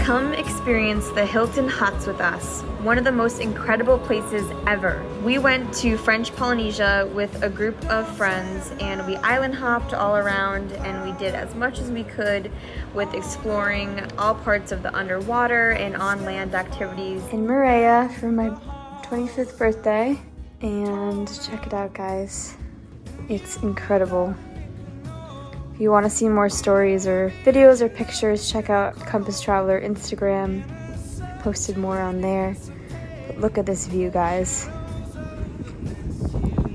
Come experience the Hilton Huts with us, one of the most incredible places ever. We went to French Polynesia with a group of friends and we island hopped all around and we did as much as we could with exploring all parts of the underwater and on land activities. In Moorea for my 25th birthday, and check it out, guys. It's incredible. If you want to see more stories or videos or pictures, check out Compass Traveler Instagram. I posted more on there. But look at this view, guys.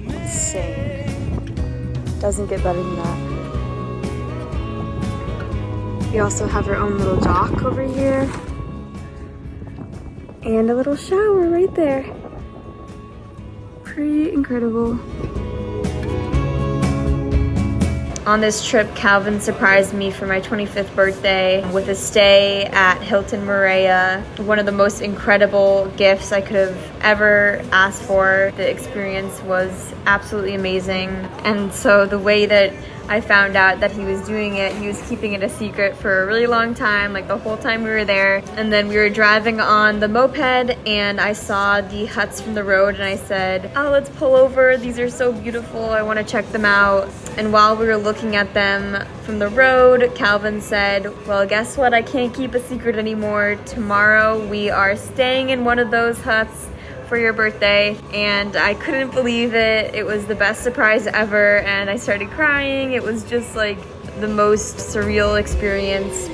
Insane. Doesn't get better than that. We also have our own little dock over here. And a little shower right there. Pretty incredible. On this trip, Calvin surprised me for my 25th birthday with a stay at Hilton Moorea. One of the most incredible gifts I could have ever asked for. The experience was absolutely amazing. And so the way that I found out that he was doing it, he was keeping it a secret for a really long time, like the whole time we were there. And then we were driving on the moped and I saw the huts from the road and I said, oh, let's pull over. These are so beautiful. I want to check them out. And while we were looking at them from the road, Calvin said, well, guess what? I can't keep a secret anymore. Tomorrow we are staying in one of those huts for your birthday. And I couldn't believe it. It was the best surprise ever. And I started crying. It was just like the most surreal experience.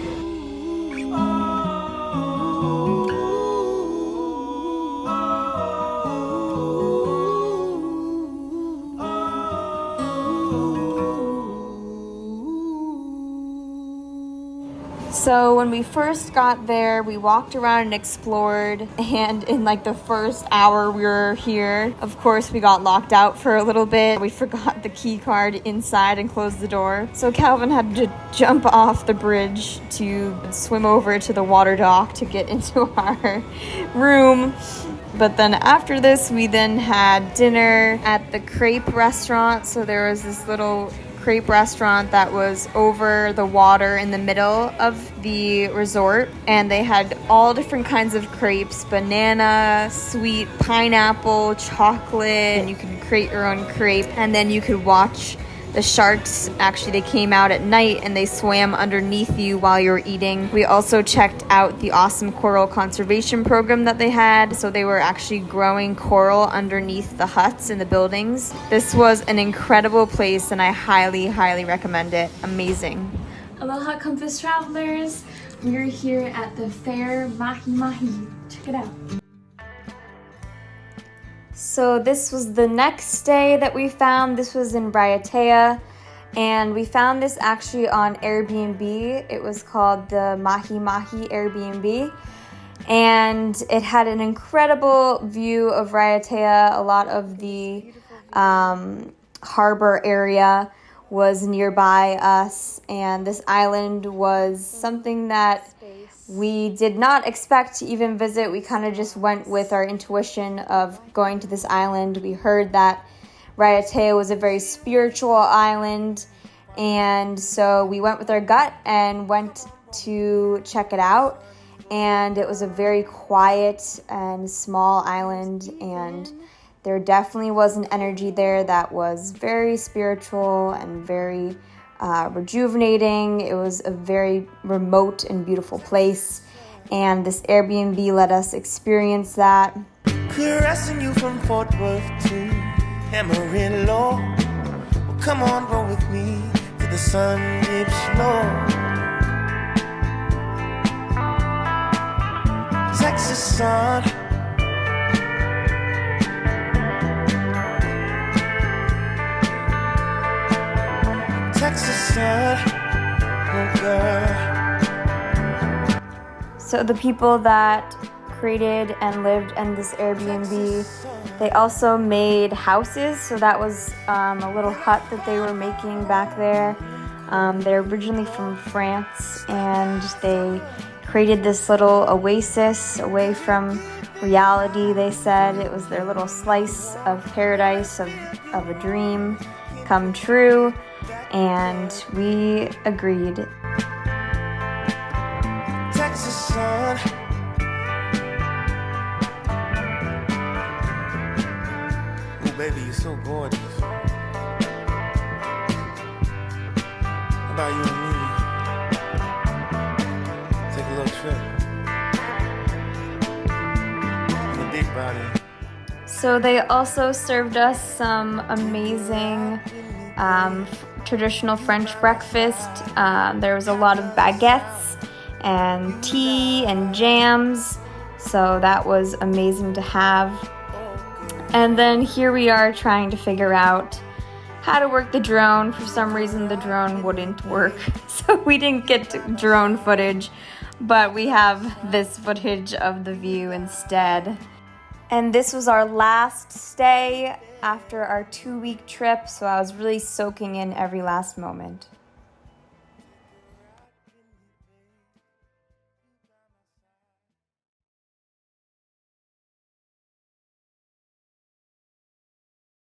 So when we first got there, we walked around and explored, and in like the first hour we were here, of course we got locked out for a little bit. We forgot the key card inside and closed the door. So Calvin had to jump off the bridge to swim over to the water dock to get into our room. But then after this, we then had dinner at the crepe restaurant. So there was this little crepe restaurant that was over the water in the middle of the resort, and they had all different kinds of crepes: banana, sweet, pineapple, chocolate, and you could create your own crepe. And then you could watch the sharks. Actually, they came out at night and they swam underneath you while you were eating. We also checked out the awesome coral conservation program that they had. So they were actually growing coral underneath the huts in the buildings. This was an incredible place and I highly, highly recommend it. Amazing. Aloha Compass Travelers. We're here at the fair Mahi Mahi. Check it out. So this was the next day that we found. This was in Raiatea, and we found this actually on Airbnb. It was called the Mahi Mahi Airbnb, and it had an incredible view of Raiatea. A lot of the harbor area was nearby us, and this island was something that we did not expect to even visit. We kind of just went with our intuition of going to this island. We heard that Raiatea was a very spiritual island, and so we went with our gut and went to check it out. And it was a very quiet and small island, and there definitely was an energy there that was very spiritual and very rejuvenating. It was a very remote and beautiful place, and this Airbnb let us experience that. Caressing you from Fort Worth to Amarillo. Well, come on, roll with me to the sun dips low. Texas sun. Texas sun, oh girl. So the people that created and lived in this Airbnb, they also made houses. So that was a little hut that they were making back there. They're originally from France, and they created this little oasis away from reality. They said it was their little slice of paradise, of a dream come true. And we agreed. Texas sun. so gorgeous. How about you and me? Take a little trip. In the big body. So they also served us some amazing traditional French breakfast. There was a lot of baguettes and tea and jams. So that was amazing to have. And then here we are trying to figure out how to work the drone. For some reason the drone wouldn't work, so we didn't get drone footage, but we have this footage of the view instead. And this was our last stay after our 2-week trip, so I was really soaking in every last moment.